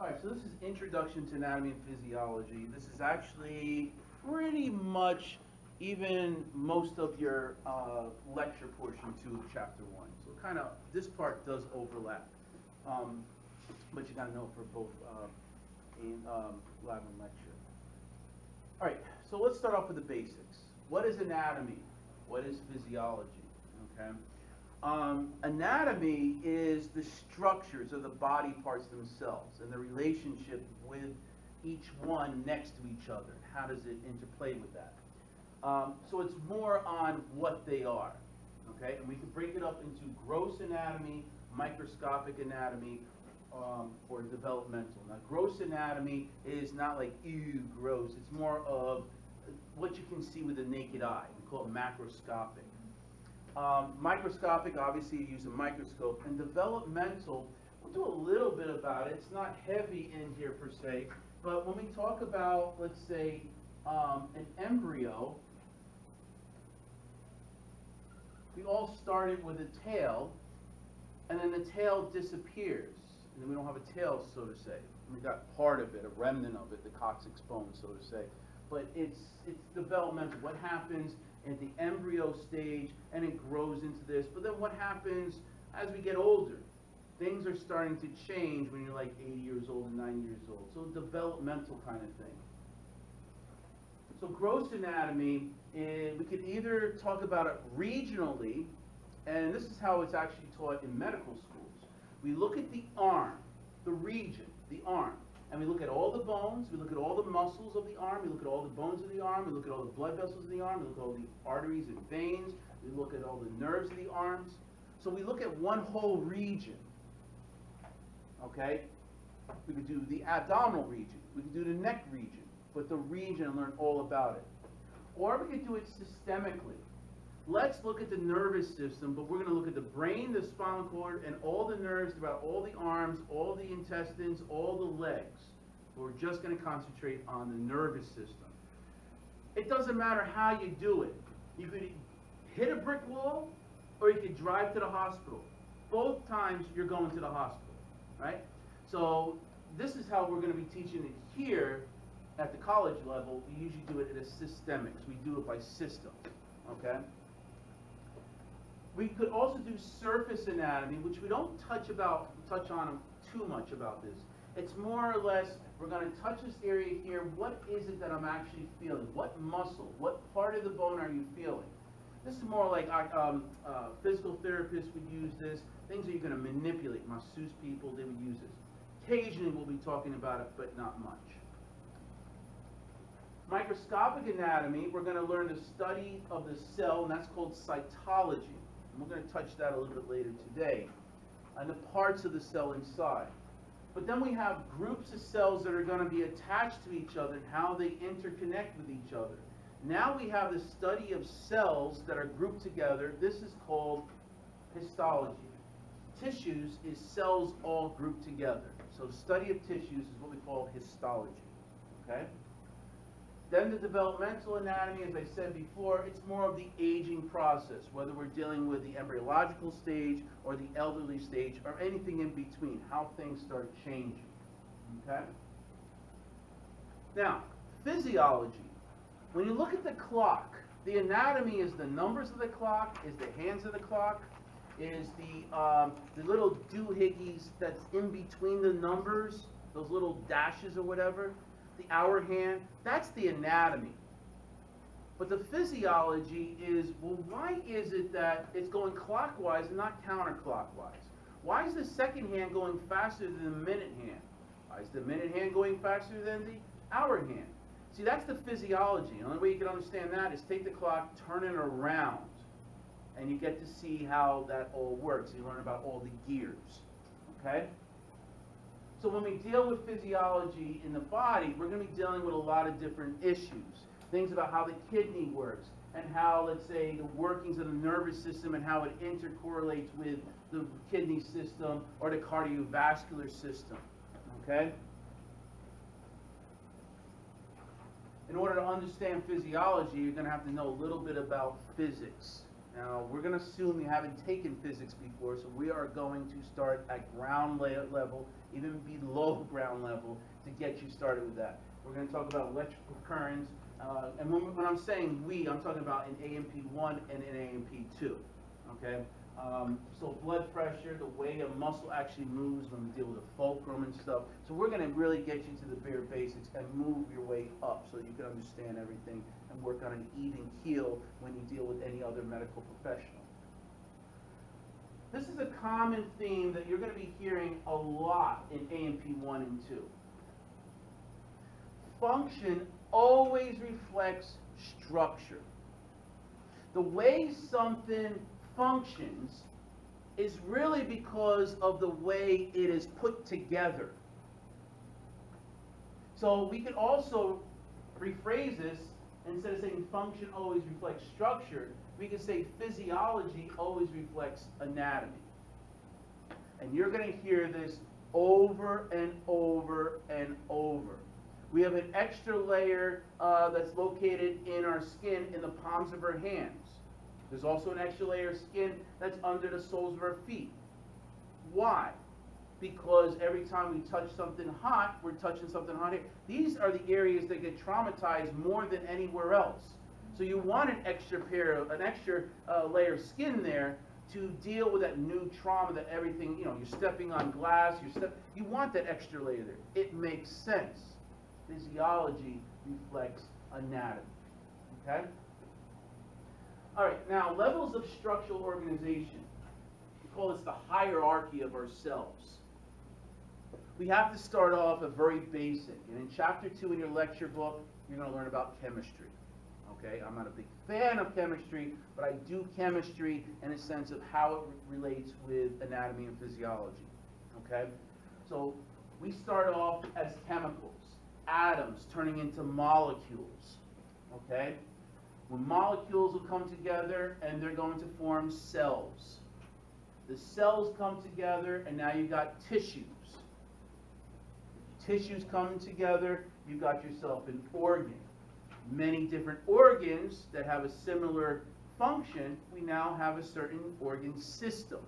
Alright, so this is Introduction to Anatomy and Physiology. This is actually pretty much even most of your lecture portion 2 of Chapter 1. So kind of, this part does overlap. But you got to know for both lab and lecture. Alright, so let's start off with the basics. What is anatomy? What is physiology? Okay. Anatomy is the structures of the body parts themselves and the relationship with each one next to each other. How does it interplay with that? So it's more on what they are, okay? And we can break it up into gross anatomy, microscopic anatomy, or developmental. Now, gross anatomy is not like, ew, gross. It's more of what you can see with the naked eye. We call it macroscopic. Microscopic, obviously you use a microscope, and developmental, we'll do a little bit about it. It's not heavy in here per se, but when we talk about, let's say, an embryo, we all started with a tail, and then the tail disappears, and then we don't have a tail, so to say. We got part of it, a remnant of it, the coccyx bone, so to say. But it's developmental. What happens at the embryo stage, and it grows into this. But then what happens as we get older? Things are starting to change when you're like 80 years old and 90 years old. So developmental kind of thing. So gross anatomy, we could either talk about it regionally, and this is how it's actually taught in medical schools. We look at the arm, the region, the arm. And we look at all the bones, we look at all the muscles of the arm, we look at all the bones of the arm, we look at all the blood vessels of the arm, we look at all the arteries and veins, we look at all the nerves of the arms. So we look at one whole region, okay? We could do the abdominal region, we could do the neck region, but the region and learn all about it. Or we could do it systemically. Let's look at the nervous system, but we're going to look at the brain, the spinal cord, and all the nerves throughout all the arms, all the intestines, all the legs. But we're just going to concentrate on the nervous system. It doesn't matter how you do it. You could hit a brick wall, or you could drive to the hospital. Both times you're going to the hospital, right? So this is how we're going to be teaching it here at the college level. We usually do it in a systemics. We do it by systems, okay? We could also do surface anatomy, which we don't touch on too much about this. It's more or less, we're going to touch this area here. What is it that I'm actually feeling? What muscle? What part of the bone are you feeling? This is more like physical therapists would use this. Things that you're going to manipulate. Masseuse people, they would use this. Occasionally we'll be talking about it, but not much. Microscopic anatomy, we're going to learn the study of the cell, and that's called cytology. And we're going to touch that a little bit later today, and the parts of the cell inside. But then we have groups of cells that are going to be attached to each other and how they interconnect with each other. Now we have the study of cells that are grouped together. This is called histology. Tissues is cells all grouped together. So the study of tissues is what we call histology. Okay? Then the developmental anatomy, as I said before, it's more of the aging process, whether we're dealing with the embryological stage or the elderly stage or anything in between, how things start changing. Okay? Now, physiology. When you look at the clock, the anatomy is the numbers of the clock, is the hands of the clock, is the little doohickeys that's in between the numbers, those little dashes or whatever. The hour hand, that's the anatomy. But the physiology is, well, why is it that it's going clockwise and not counterclockwise? Why is the second hand going faster than the minute hand? Why is the minute hand going faster than the hour hand? See, that's the physiology. The only way you can understand that is take the clock, turn it around, and you get to see how that all works. You learn about all the gears, okay? So when we deal with physiology in the body, we're going to be dealing with a lot of different issues. Things about how the kidney works, and how, let's say, the workings of the nervous system and how it intercorrelates with the kidney system or the cardiovascular system. Okay? In order to understand physiology, you're going to have to know a little bit about physics. Now, we're going to assume you haven't taken physics before, so we are going to start at ground level, even below ground level, to get you started with that. We're going to talk about electrical currents, and when I'm saying we, I'm talking about in A&P 1 and in A&P 2, okay? So blood pressure, the way a muscle actually moves when we deal with the fulcrum and stuff. So we're going to really get you to the bare basics and move your way up so you can understand everything and work on an even keel when you deal with any other medical professional. This is a common theme that you're going to be hearing a lot in A&P 1 and 2. Function always reflects structure. The way something functions is really because of the way it is put together. So we could also rephrase this, instead of saying function always reflects structure, we could say physiology always reflects anatomy. And you're going to hear this over and over and over. We have an extra layer that's located in our skin in the palms of our hands. There's also an extra layer of skin that's under the soles of our feet. Why? Because every time we touch something hot, we're touching something hot here. These are the areas that get traumatized more than anywhere else. So you want an extra layer of skin there to deal with that new trauma that everything, you're stepping on glass, you want that extra layer there. It makes sense. Physiology reflects anatomy. Okay? All right, now levels of structural organization. We call this the hierarchy of our cells. We have to start off a very basic. And in chapter 2 in your lecture book, you're going to learn about chemistry. Okay, I'm not a big fan of chemistry, but I do chemistry in a sense of how it relates with anatomy and physiology. Okay, so we start off as chemicals, atoms turning into molecules. Okay. When molecules will come together and they're going to form cells. The cells come together and now you've got tissues. Tissues coming together, you've got yourself an organ. Many different organs that have a similar function, we now have a certain organ system.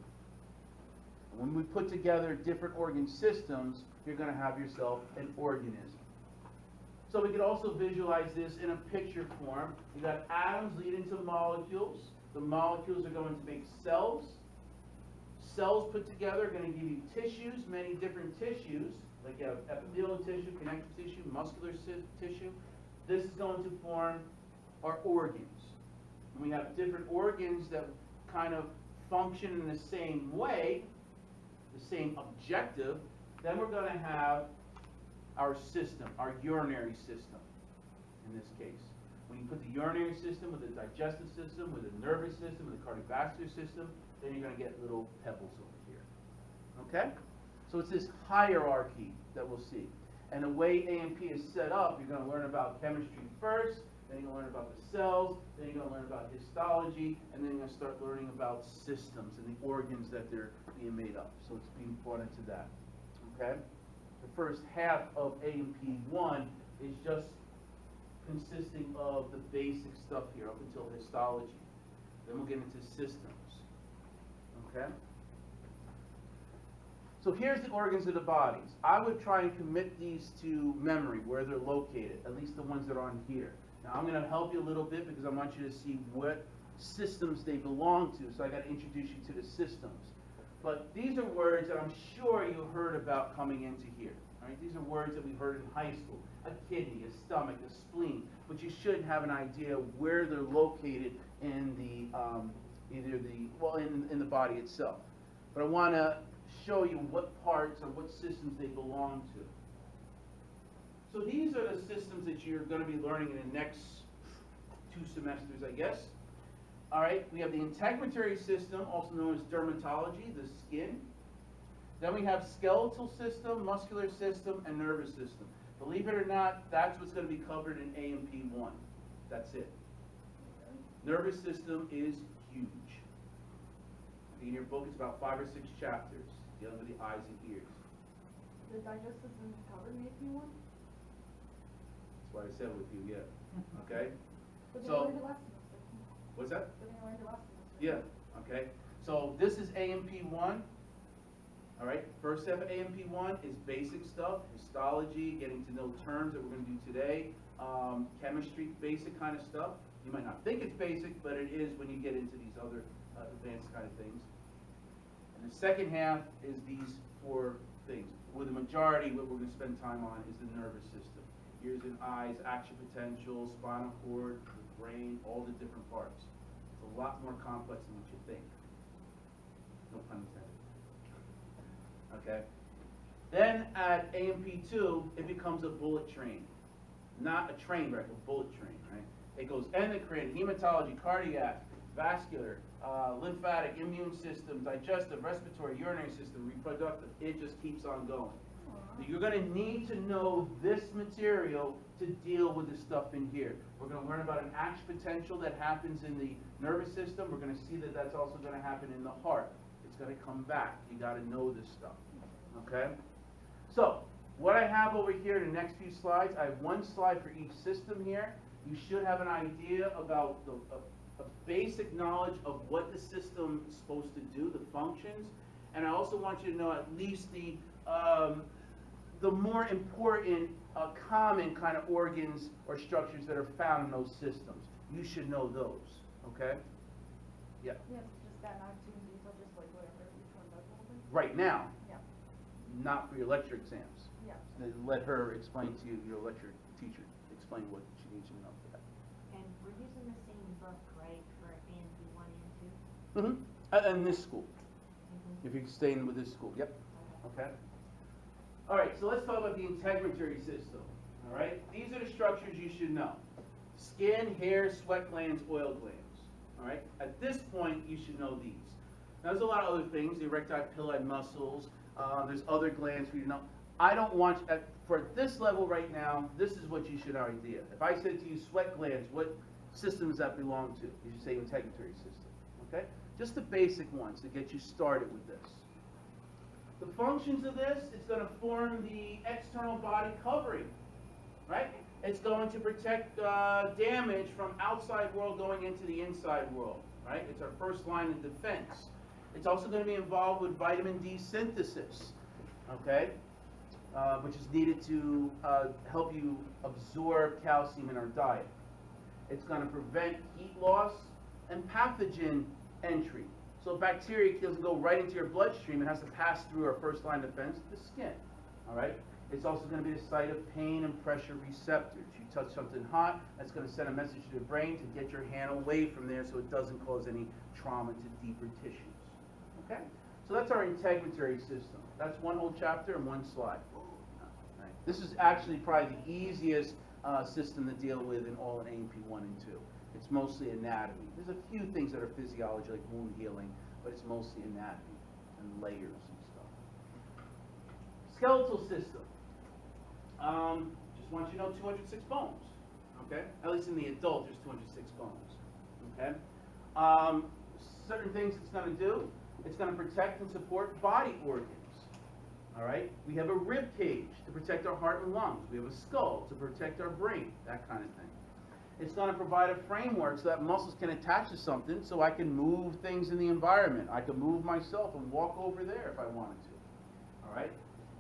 When we put together different organ systems, you're going to have yourself an organism. So we could also visualize this in a picture form. You've got atoms leading to molecules. The molecules are going to make cells. Cells put together are going to give you tissues, many different tissues. Like you have epithelial tissue, connective tissue, muscular tissue. This is going to form our organs. And we have different organs that kind of function in the same way, the same objective. Then we're going to have our system, our urinary system, in this case. When you put the urinary system with the digestive system, with the nervous system, with the cardiovascular system, then you're going to get little pebbles over here. Okay? So it's this hierarchy that we'll see. And the way A&P is set up, you're going to learn about chemistry first, then you're going to learn about the cells, then you're going to learn about histology, and then you're going to start learning about systems and the organs that they're being made up. So it's being brought into that. Okay? The first half of A&P 1 is just consisting of the basic stuff here up until histology. Then we'll get into systems. Okay? So here's the organs of the bodies. I would try and commit these to memory, where they're located, at least the ones that are on here. Now I'm going to help you a little bit because I want you to see what systems they belong to. So I got to introduce you to the systems. But these are words that I'm sure you heard about coming into here. Right? These are words that we've heard in high school. A kidney, a stomach, a spleen. But you should have an idea where they're located in the in the body itself. But I want to show you what parts or what systems they belong to. So these are the systems that you're going to be learning in the next 2 semesters, I guess. All right, we have the integumentary system, also known as dermatology, the skin. Then we have skeletal system, muscular system, and nervous system. Believe it or not, that's what's going to be covered in A&P 1. That's it. Nervous system is huge. In your book, it's about 5 or 6 chapters dealing with the eyes and ears. The digestive system covered in AP 1? That's what I said with you, yeah. Okay? But they So- learned it last semester. What's that? But they learned it last semester. Yeah, okay. So this is A&P1. All right, first step of A&P1 is basic stuff, histology, getting to know terms that we're going to do today, chemistry, basic kind of stuff. You might not think it's basic, but it is when you get into these other advanced kind of things. And the second half is these four things. With the majority, what we're going to spend time on is the nervous system. Ears and eyes, action potential, spinal cord, the brain, all the different parts. It's a lot more complex than what you think. No pun intended. Okay. Then at A&P2, it becomes a bullet train. Not a train wreck, a bullet train, right? It goes endocrine, hematology, cardiac, vascular, lymphatic, immune system, digestive, respiratory, urinary system, reproductive. It just keeps on going. So you're going to need to know this material to deal with the stuff in here. We're going to learn about an action potential that happens in the nervous system. We're going to see that that's also going to happen in the heart. It's going to come back. You got to know this stuff. Okay? So, what I have over here in the next few slides, I have one slide for each system here. You should have an idea about a basic knowledge of what the system is supposed to do, the functions. And I also want you to know at least the more important common kind of organs or structures that are found in those systems. You should know those. Okay? Yeah. Yeah, it's just that not too in detail, just like whatever each one does a little bit. Right now. Yeah. Not for your lecture exams. Yeah. Let her explain to you, your lecture teacher, explain what she needs to know for that. And we're using the same book, right, for A&P 1 and 2? Mm-hmm. And this school. If you're staying with this school. Yep. Okay. All right, so let's talk about the integumentary system. All right? These are the structures you should know. Skin, hair, sweat glands, oil glands. All right? At this point, you should know these. Now, there's a lot of other things, the erectile pili muscles. There's other glands for you to know. I don't want, for this level right now, this is what you should know idea. If I said to you sweat glands, what system does that belong to? You should say integumentary system. Okay? Just the basic ones to get you started with this. The functions of this, it's going to form the external body covering, right? It's going to protect damage from outside world going into the inside world, right? It's our first line of defense. It's also going to be involved with vitamin D synthesis, okay? Which is needed to help you absorb calcium in our diet. It's going to prevent heat loss and pathogen entry. So bacteria doesn't go right into your bloodstream. It has to pass through our first line of defense, the skin. All right? It's also going to be the site of pain and pressure receptors. You touch something hot, that's going to send a message to the brain to get your hand away from there so it doesn't cause any trauma to deeper tissues. Okay? So that's our integumentary system. That's one whole chapter and one slide. Right. This is actually probably the easiest system to deal with in all in A&P 1 and 2. It's mostly anatomy. There's a few things that are physiology, like wound healing, but it's mostly anatomy and layers and stuff. Skeletal system. Just want you to know 206 bones. Okay? At least in the adult, there's 206 bones. Okay? Certain things it's going to do. It's going to protect and support body organs. All right? We have a rib cage to protect our heart and lungs. We have a skull to protect our brain, that kind of thing. It's going to provide a framework so that muscles can attach to something so I can move things in the environment. I can move myself and walk over there if I wanted to. All right?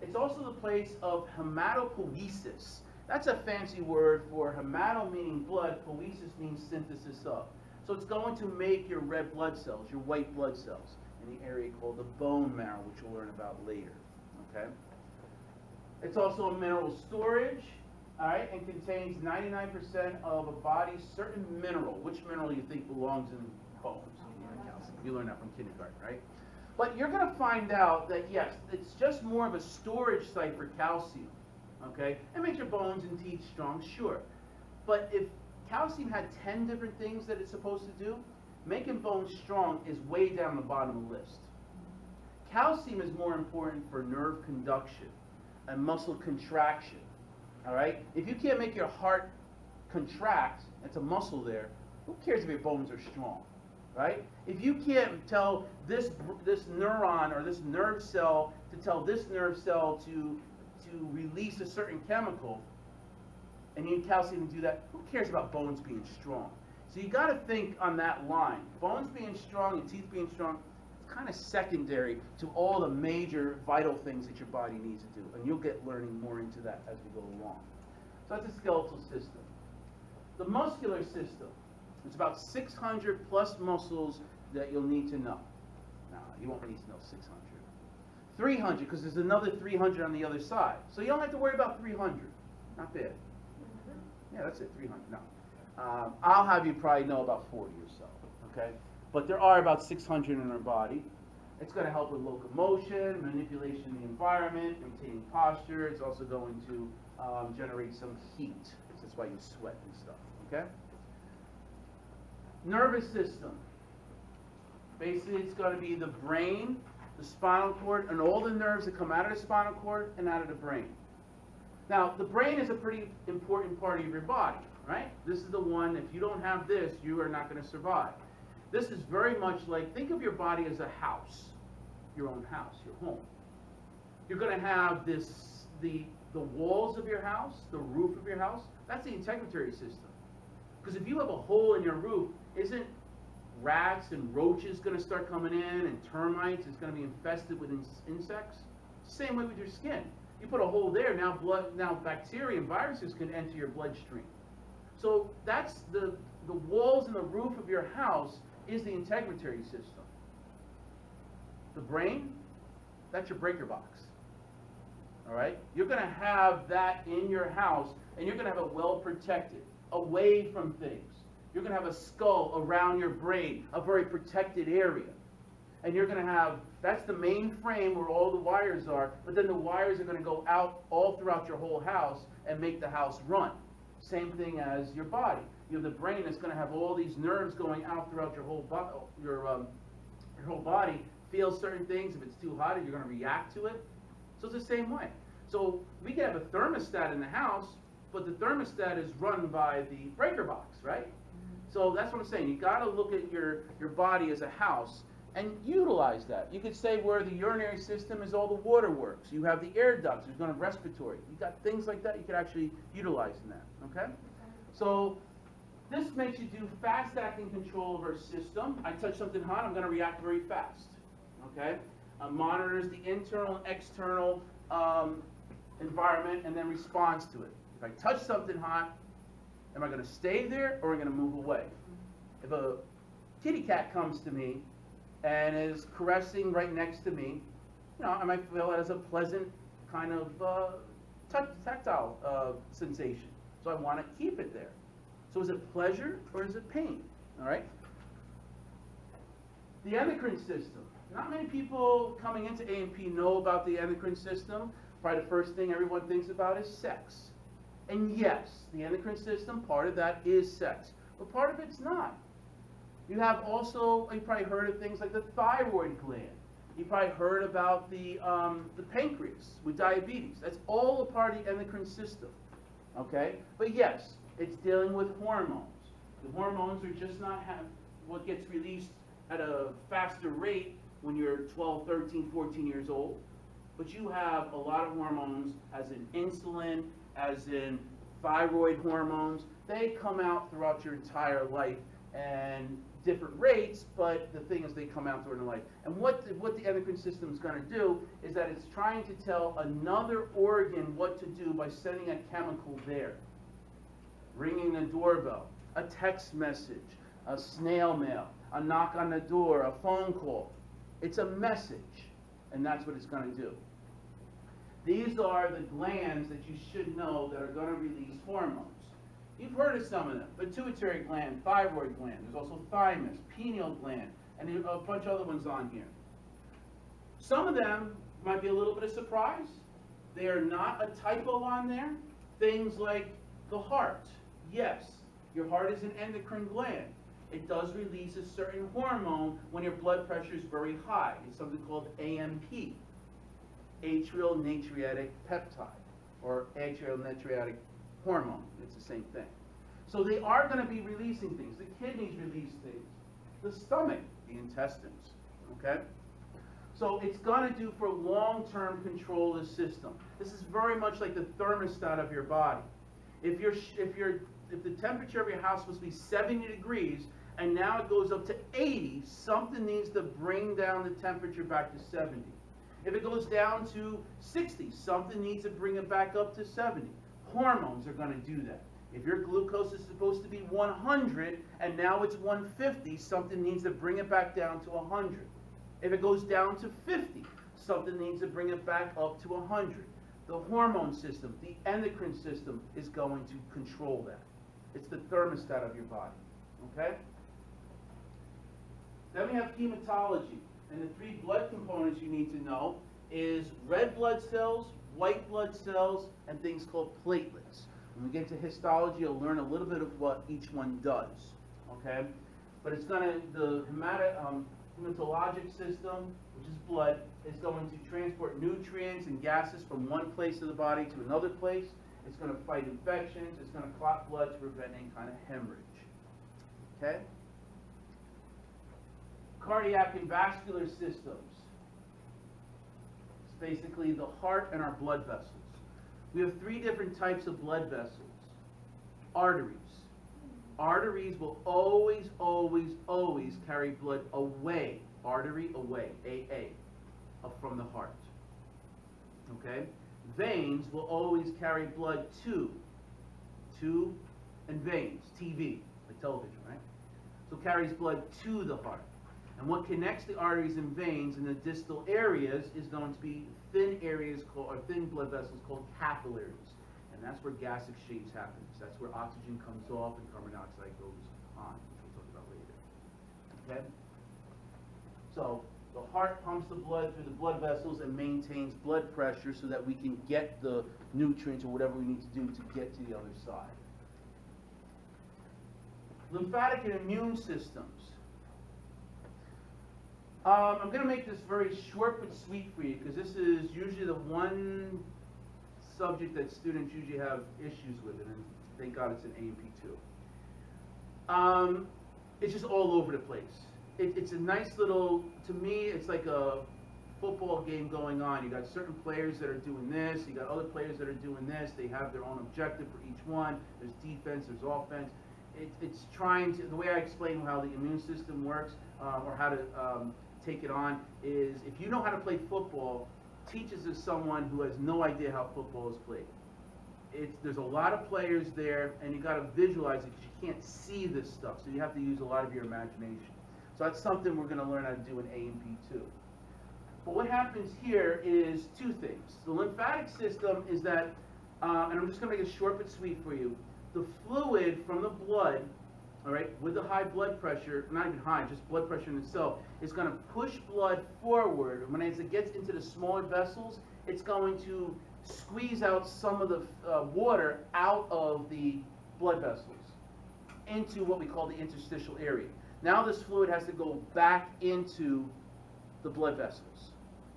It's also the place of hematopoiesis. That's a fancy word for hemato meaning blood, poiesis means synthesis of. So it's going to make your red blood cells, your white blood cells, in the area called the bone marrow, which we'll learn about later. Okay? It's also a mineral storage. All right, and contains 99% of a body's certain mineral. Which mineral you think belongs in bones? Calcium. You learned that from kindergarten, right? But you're going to find out that, yes, it's just more of a storage site for calcium, okay? It makes your bones and teeth strong, sure. But if calcium had 10 different things that it's supposed to do, making bones strong is way down the bottom of the list. Calcium is more important for nerve conduction and muscle contraction. All right? If you can't make your heart contract, it's a muscle there, who cares if your bones are strong? Right? If you can't tell this neuron or this nerve cell to tell this nerve cell to release a certain chemical, and you need calcium to do that, who cares about bones being strong? So you got to think on that line. Bones being strong and teeth being strong, it's kind of secondary to all the major vital things that your body needs to do. And you'll get learning more into that as we go along. So that's the skeletal system. The muscular system, it's about 600 plus muscles that you'll need to know. No, you won't need to know 600. 300, because there's another 300 on the other side. So you don't have to worry about 300. Not bad. Yeah, that's it, 300. No. I'll have you probably know about 40 or so, okay? But there are about 600 in our body. It's going to help with locomotion, manipulation of the environment, maintaining posture. It's also going to generate some heat. That's why you sweat and stuff, okay? Nervous system. Basically, it's going to be the brain, the spinal cord, and all the nerves that come out of the spinal cord and out of the brain. Now, the brain is a pretty important part of your body, right? This is the one, if you don't have this, you are not going to survive. This is very much like, think of your body as a house, your own house, your home. You're going to have this, the walls of your house, the roof of your house, that's the integumentary system. Because if you have a hole in your roof, isn't rats and roaches going to start coming in, and termites is going to be infested with insects? Same way with your skin. You put a hole there, now bacteria and viruses can enter your bloodstream. So that's the walls and the roof of your house is the integumentary system. The brain, that's your breaker box. All right? You're going to have that in your house, and you're going to have it well protected, away from things. You're going to have a skull around your brain, a very protected area. And you're going to have, that's the main frame where all the wires are, but then the wires are going to go out all throughout your whole house and make the house run. Same thing as your body. You have the brain that's going to have all these nerves going out throughout your whole body, feel certain things. If it's too hot, you're going to react to it. So it's the same way. So we can have a thermostat in the house, but the thermostat is run by the breaker box, right? So that's what I'm saying. You got to look at your body as a house and utilize that. You could say where the urinary system is all the water works. You have the air ducts. There's going to respiratory. You got things like that you could actually utilize in that. Okay? So this makes you do fast-acting control of our system. I touch something hot, I'm going to react very fast. Okay? Monitors the internal and external environment and then responds to it. If I touch something hot, am I going to stay there or am I going to move away? If a kitty cat comes to me and is caressing right next to me, you know, I might feel it as a pleasant kind of tactile sensation. So I want to keep it there. So is it pleasure or is it pain? All right? The endocrine system. Not many people coming into A&P know about the endocrine system. Probably the first thing everyone thinks about is sex. And yes, the endocrine system, part of that is sex. But part of it's not. You have also, you probably heard of things like the thyroid gland. You probably heard about the pancreas with diabetes. That's all a part of the endocrine system. Okay? But yes, it's dealing with hormones. The hormones are just not what gets released at a faster rate when you're 12, 13, 14 years old. But you have a lot of hormones, as in insulin, as in thyroid hormones. They come out throughout your entire life and different rates, but the thing is they come out during life. And what the endocrine system is going to do is that it's trying to tell another organ what to do by sending a chemical there. Ringing the doorbell, a text message, a snail mail, a knock on the door, a phone call. It's a message, and that's what it's going to do. These are the glands that you should know that are going to release hormones. You've heard of some of them. Pituitary gland, thyroid gland. There's also thymus, pineal gland, and a bunch of other ones on here. Some of them might be a little bit of surprise. They are not a typo on there. Things like the heart. Yes, your heart is an endocrine gland. It does release a certain hormone when your blood pressure is very high. It's something called A&P, atrial natriuretic peptide, or atrial natriuretic hormone. It's the same thing. So they are going to be releasing things. The kidneys release things. The stomach, the intestines. Okay? So it's going to do for long-term control of the system. This is very much like the thermostat of your body. If your if the temperature of your house was supposed to be 70 degrees, and now it goes up to 80, something needs to bring down the temperature back to 70. If it goes down to 60, something needs to bring it back up to 70. Hormones are going to do that. If your glucose is supposed to be 100 and now it's 150, something needs to bring it back down to 100. If it goes down to 50, something needs to bring it back up to 100. The hormone system, the endocrine system is going to control that. It's the thermostat of your body. Okay? Then we have hematology. And the three blood components you need to know is red blood cells, white blood cells, and things called platelets. When we get into histology, you'll learn a little bit of what each one does. Okay? But it's going to, the hematologic system, which is blood, is going to transport nutrients and gases from one place of the body to another place. It's going to fight infections. It's going to clot blood to prevent any kind of hemorrhage. Okay? Cardiac and vascular systems. It's basically the heart and our blood vessels. We have three different types of blood vessels. Arteries. Arteries will always, always, always carry blood away. Artery away, AA, from the heart. Okay? Veins will always carry blood to and veins, TV, like television, right? So carries blood to the heart. And what connects the arteries and veins in the distal areas is going to be thin areas called, or thin blood vessels called capillaries. And that's where gas exchange happens. That's where oxygen comes off and carbon dioxide goes on, which we'll talk about later. Okay? So the heart pumps the blood through the blood vessels and maintains blood pressure so that we can get the nutrients or whatever we need to do to get to the other side. Lymphatic and immune systems. I'm going to make this very short but sweet for you because this is usually the one subject that students usually have issues with, and thank God it's an A&P too. It's just all over the place. It's a nice little, to me, it's like a football game going on. You got certain players that are doing this, you got other players that are doing this, they have their own objective for each one. There's defense, there's offense. It's trying to, the way I explain how the immune system works, or how to take it on, is if you know how to play football, teach it to someone who has no idea how football is played. There's a lot of players there, and you got to visualize it because you can't see this stuff, so you have to use a lot of your imagination. So that's something we're going to learn how to do in A&P too. But what happens here is two things. The lymphatic system is that, and I'm just going to make it short but sweet for you, the fluid from the blood, all right, with the high blood pressure, not even high, just blood pressure in itself, is going to push blood forward. And as it gets into the smaller vessels, it's going to squeeze out some of the water out of the blood vessels into what we call the interstitial area. Now this fluid has to go back into the blood vessels.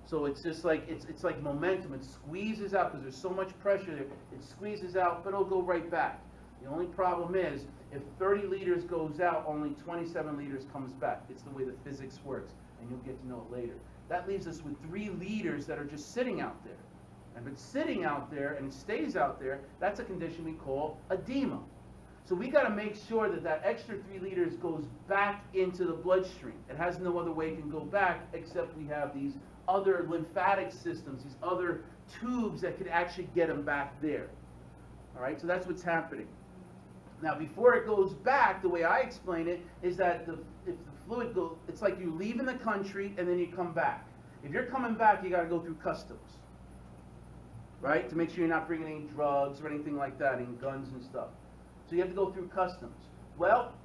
So it's just like, it's like momentum. It squeezes out because there's so much pressure there. It squeezes out, but it'll go right back. The only problem is, if 30 liters goes out, only 27 liters comes back. It's the way the physics works, and you'll get to know it later. That leaves us with 3 liters that are just sitting out there. And if it's sitting out there and it stays out there, that's a condition we call edema. So we got to make sure that that extra 3 liters goes back into the bloodstream. It has no other way it can go back except we have these other lymphatic systems, these other tubes that could actually get them back there. All right, so that's what's happening. Now, before it goes back, the way I explain it is that if the fluid goes, it's like you leave in the country and then you come back. If you're coming back, you got to go through customs, right? To make sure you're not bringing any drugs or anything like that, any guns and stuff. So you have to go through customs. Well,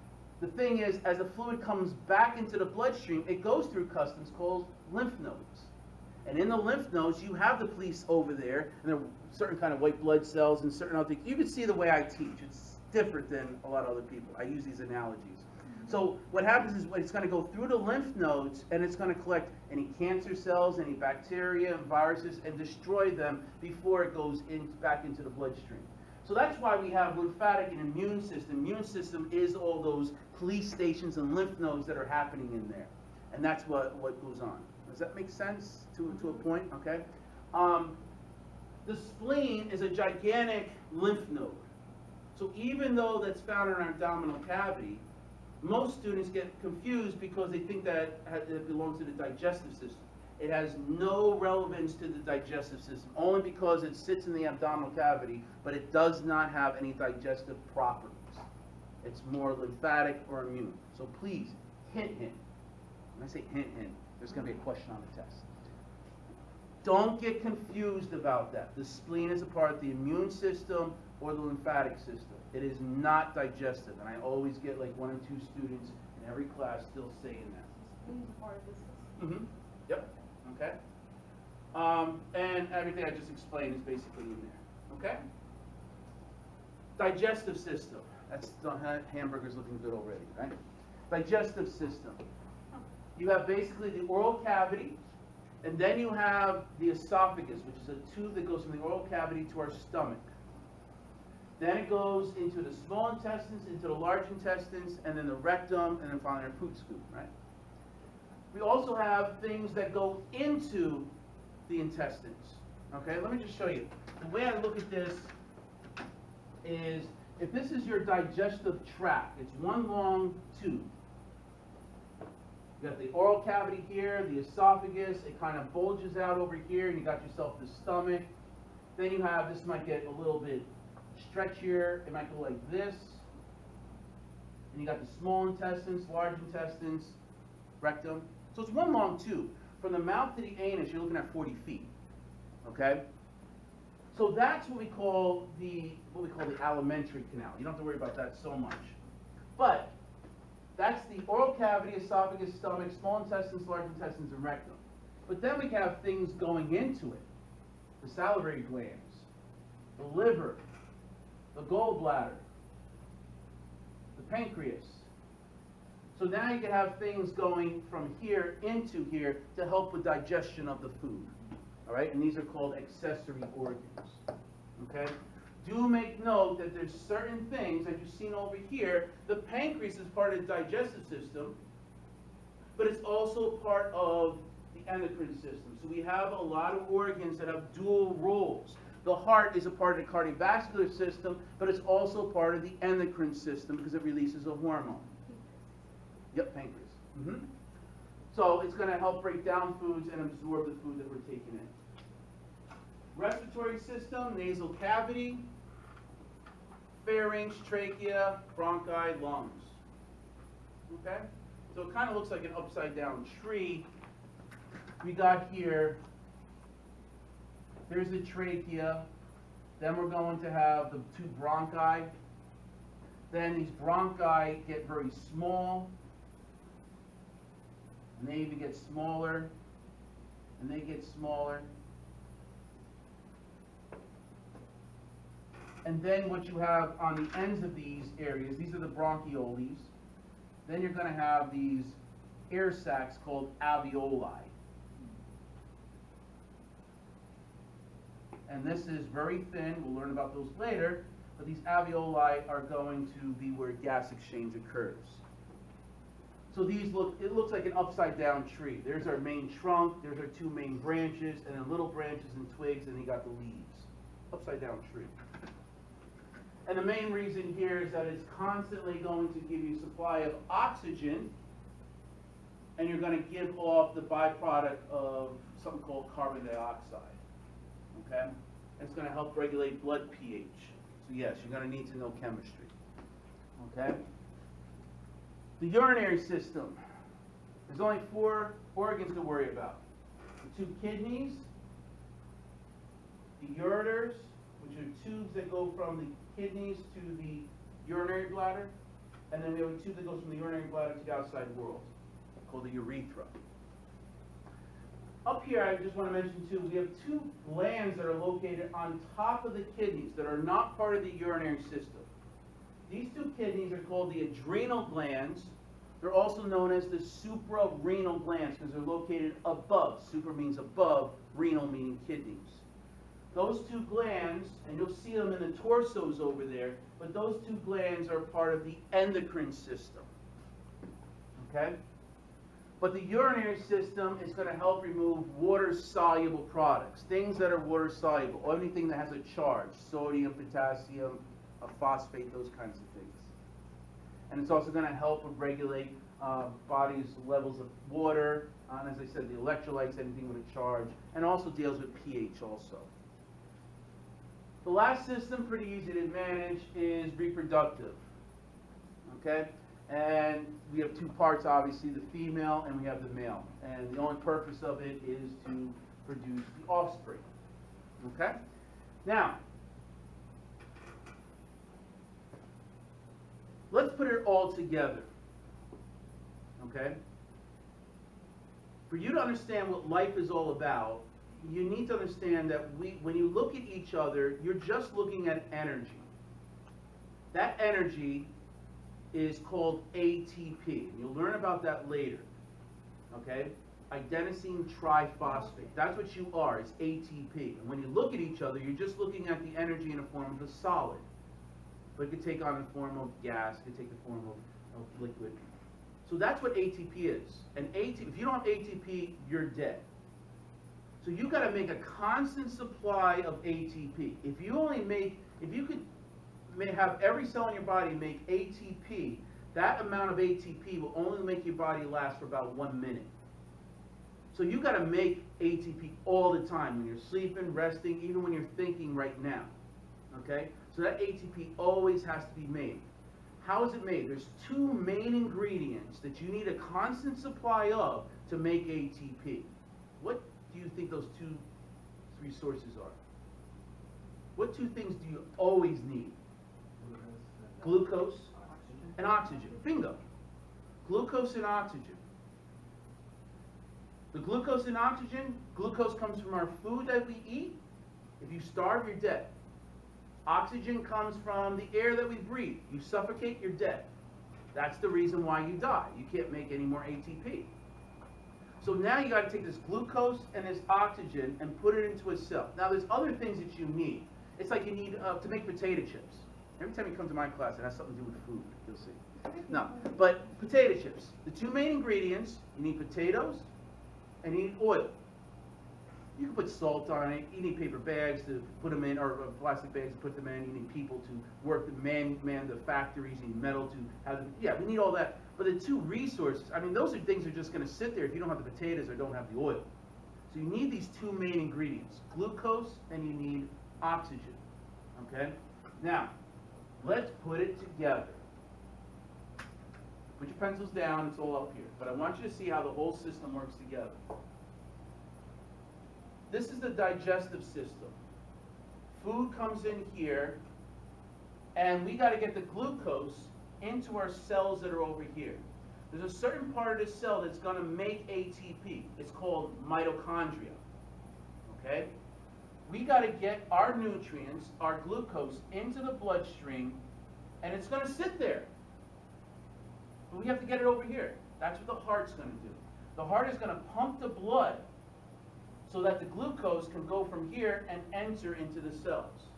the thing is, as the fluid comes back into the bloodstream, it goes through customs called lymph nodes. And in the lymph nodes, you have the police over there, and there are certain kind of white blood cells and certain other things. You can see the way I teach. It's different than a lot of other people. I use these analogies. So what happens is it's going to go through the lymph nodes, and it's going to collect any cancer cells, any bacteria and viruses, and destroy them before it goes back into the bloodstream. So that's why we have lymphatic and immune system. Immune system is all those police stations and lymph nodes that are happening in there. And that's what goes on. Does that make sense to a point? Okay. The spleen is a gigantic lymph node. So even though that's found in our abdominal cavity, most students get confused because they think that it belongs to the digestive system. It has no relevance to the digestive system, only because it sits in the abdominal cavity, but it does not have any digestive properties. It's more lymphatic or immune. So please, hint. When I say hint, there's going to be a question on the test. Don't get confused about that. The spleen is a part of the immune system or the lymphatic system. It is not digestive, and I always get like 1 or 2 students in every class still saying that. Spleen is part of this system. Yep. Okay. And everything I just explained is basically in there. Okay. Digestive system. That's the hamburger's looking good already, right? Digestive system. You have basically the oral cavity, and then you have the esophagus, which is a tube that goes from the oral cavity to our stomach. Then it goes into the small intestines, into the large intestines, and then the rectum, and then finally our poop scoop, right? We also have things that go into the intestines. Okay, let me just show you. The way I look at this is, if this is your digestive tract, it's one long tube. You got the oral cavity here, the esophagus, it kind of bulges out over here, and you got yourself the stomach. Then you have, this might get a little bit stretchier, it might go like this. And you got the small intestines, large intestines, rectum. So it's one long tube. From the mouth to the anus, you're looking at 40 feet. Okay? So that's what we call the alimentary canal. You don't have to worry about that so much. But that's the oral cavity, esophagus, stomach, small intestines, large intestines, and rectum. But then we have things going into it. The salivary glands, the liver, the gallbladder, the pancreas. So now you can have things going from here into here to help with digestion of the food. All right, and these are called accessory organs. Okay? Do make note that there's certain things that you've seen over here. The pancreas is part of the digestive system, but it's also part of the endocrine system. So we have a lot of organs that have dual roles. The heart is a part of the cardiovascular system, but it's also part of the endocrine system because it releases a hormone. Yep, pancreas. So it's going to help break down foods and absorb the food that we're taking in. Respiratory system, nasal cavity, pharynx, trachea, bronchi, lungs. Okay? So it kind of looks like an upside down tree. We got here, here's the trachea. Then we're going to have the 2 bronchi. Then these bronchi get very small. And they even get smaller. And they get smaller. And then what you have on the ends of these areas, these are the bronchioles. Then you're going to have these air sacs called alveoli. And this is very thin, we'll learn about those later, but these alveoli are going to be where gas exchange occurs. So these it looks like an upside down tree. There's our main trunk, there's our 2 main branches, and then little branches and twigs, and you got the leaves. Upside down tree. And the main reason here is that it's constantly going to give you supply of oxygen, and you're going to give off the byproduct of something called carbon dioxide. Okay? And it's going to help regulate blood pH. So yes, you're going to need to know chemistry. Okay? The urinary system. There's only 4 organs to worry about. The 2 kidneys, the ureters, which are tubes that go from the kidneys to the urinary bladder, and then we have a tube that goes from the urinary bladder to the outside world, called the urethra. Up here, I just want to mention too, we have 2 glands that are located on top of the kidneys that are not part of the urinary system. These 2 kidneys are called the adrenal glands. They're also known as the suprarenal glands because they're located above. Supra means above, renal meaning kidneys. Those 2 glands, and you'll see them in the torsos over there, but those 2 glands are part of the endocrine system. Okay? But the urinary system is going to help remove water-soluble products, things that are water-soluble, anything that has a charge, sodium, potassium, a phosphate, those kinds of things. And it's also going to help regulate body's levels of water, and as I said, the electrolytes, anything with a charge, and also deals with pH also. The last system, pretty easy to manage, is reproductive. Okay? And we have two parts, obviously, the female and we have the male. And the only purpose of it is to produce the offspring. Okay? Now, let's put it all together. Okay? For you to understand what life is all about, you need to understand that when you look at each other, you're just looking at energy. That energy is called ATP, and you'll learn about that later. Okay? Adenosine triphosphate. That's what you are. It's ATP. And when you look at each other, you're just looking at the energy in the form of a solid. But it could take on the form of gas, it could take the form of liquid. So that's what ATP is. And if you don't have ATP, you're dead. So you got to make a constant supply of ATP. If you could have every cell in your body make ATP, that amount of ATP will only make your body last for about 1 minute. So you got to make ATP all the time when you're sleeping, resting, even when you're thinking right now. Okay? So that ATP always has to be made. How is it made? There's two main ingredients that you need a constant supply of to make ATP. What do you think those three sources are? What two things do you always need? Glucose and oxygen. Bingo. Glucose and oxygen. The glucose and oxygen, glucose comes from our food that we eat. If you starve, you're dead. Oxygen comes from the air that we breathe. You suffocate, you're dead. That's the reason why you die. You can't make any more ATP. So now you got to take this glucose and this oxygen and put it into a cell. Now there's other things that you need. It's like you need to make potato chips. Every time you come to my class, it has something to do with food. You'll see. No, but potato chips. The two main ingredients, you need potatoes and you need oil. You can put salt on it. You need paper bags to put them in, or plastic bags to put them in. You need people to work, man the factories. You need metal to have them. Yeah, we need all that. But the two resources, I mean, those are things that are just going to sit there if you don't have the potatoes or don't have the oil. So you need these two main ingredients, glucose and you need oxygen. Okay? Now, let's put it together. Put your pencils down, it's all up here. But I want you to see how the whole system works together. This is the digestive system. Food comes in here, and we got to get the glucose into our cells that are over here. There's a certain part of the cell that's going to make ATP. It's called mitochondria. Okay? We got to get our nutrients, our glucose, into the bloodstream, and it's going to sit there. But we have to get it over here. That's what the heart's going to do. The heart is going to pump the blood so that the glucose can go from here and enter into the cells.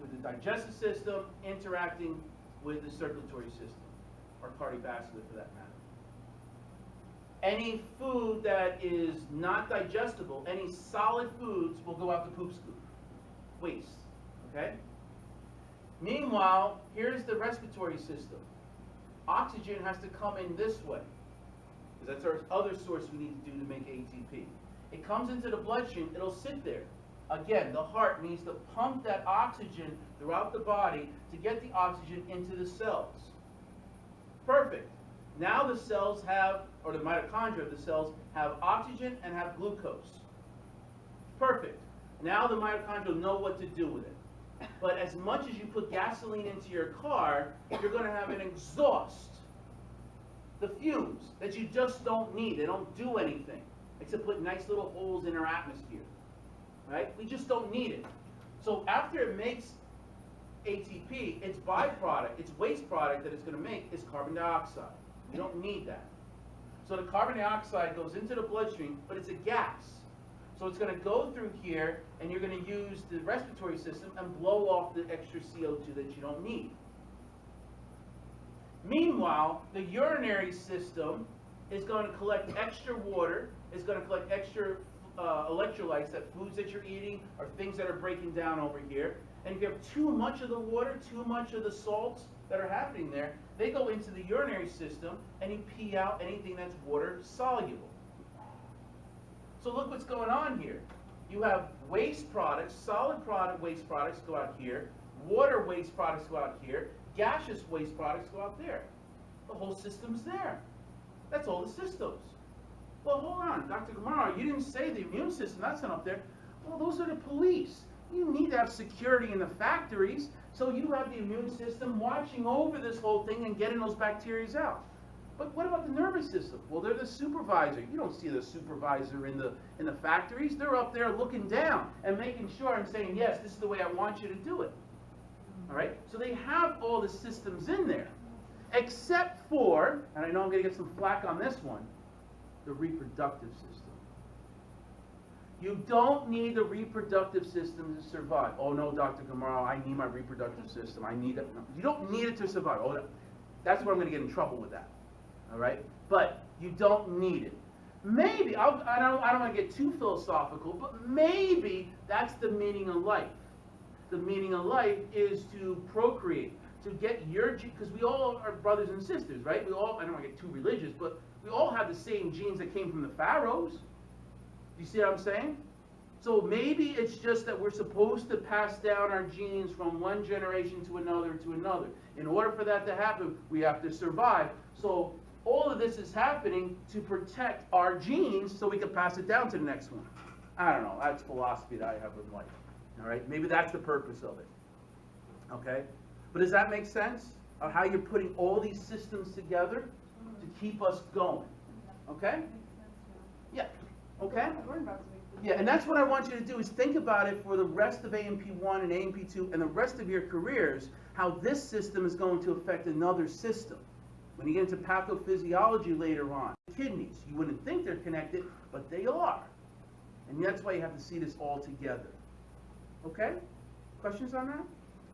With the digestive system interacting with the circulatory system, or cardiovascular for that matter. Any food that is not digestible, any solid foods will go out the poop scoop. Waste. Okay? Meanwhile, here's the respiratory system. Oxygen has to come in this way, because that's our other source we need to do to make ATP. It comes into the bloodstream, it'll sit there. Again, the heart needs to pump that oxygen throughout the body to get the oxygen into the cells. Perfect. Now the cells have, or the mitochondria of the cells, have oxygen and have glucose. Perfect. Now the mitochondria know what to do with it. But as much as you put gasoline into your car, you're going to have an exhaust. The fumes that you just don't need. They don't do anything except put nice little holes in our atmosphere. Right? We just don't need it. So after it makes ATP, its byproduct, its waste product that it's going to make is carbon dioxide. We don't need that. So the carbon dioxide goes into the bloodstream, but it's a gas. So it's going to go through here, and you're going to use the respiratory system and blow off the extra CO2 that you don't need. Meanwhile, the urinary system is going to collect extra water, is going to collect extra electrolytes, that foods that you're eating or things that are breaking down over here, And if you have too much of the water, too much of the salts that are happening there, they go into the urinary system and you pee out anything that's water soluble. So look what's going on here. You have waste products, solid product waste products go out here, water waste products go out here, gaseous waste products go out there. The whole system's there. That's all the systems. Well, hold on, Dr. Gamaro, you didn't say the immune system, that's not up there. Well, those are the police. You need to have security in the factories, so you have the immune system watching over this whole thing and getting those bacteria out. But what about the nervous system? Well, they're the supervisor. You don't see the supervisor in the factories. They're up there looking down and making sure and saying, yes, this is the way I want you to do it. All right? So they have all the systems in there, except for, and I know I'm going to get some flack on this one, the reproductive system. You don't need the reproductive system to survive. Oh no, Dr. Gamaro, I need my reproductive system. I need it. No, you don't need it to survive. Oh, that's where I'm going to get in trouble with that. All right? But you don't need it. Maybe, I don't want to get too philosophical, but maybe that's the meaning of life. The meaning of life is to procreate, to get your, because we all are brothers and sisters, right? We all, I don't want to get too religious, but we all have the same genes that came from the pharaohs. You see what I'm saying? So maybe it's just that we're supposed to pass down our genes from one generation to another to another. In order for that to happen, we have to survive. So all of this is happening to protect our genes so we can pass it down to the next one. I don't know. That's philosophy that I have with life. All right? Maybe that's the purpose of it. Okay? But does that make sense? Of how you're putting all these systems together to keep us going. Okay? Yeah. Okay? Yeah, and that's what I want you to do is think about it for the rest of A&P 1 and A&P 2 and the rest of your careers, how this system is going to affect another system. When you get into pathophysiology later on, kidneys, you wouldn't think they're connected, but they are. And that's why you have to see this all together. Okay? Questions on that?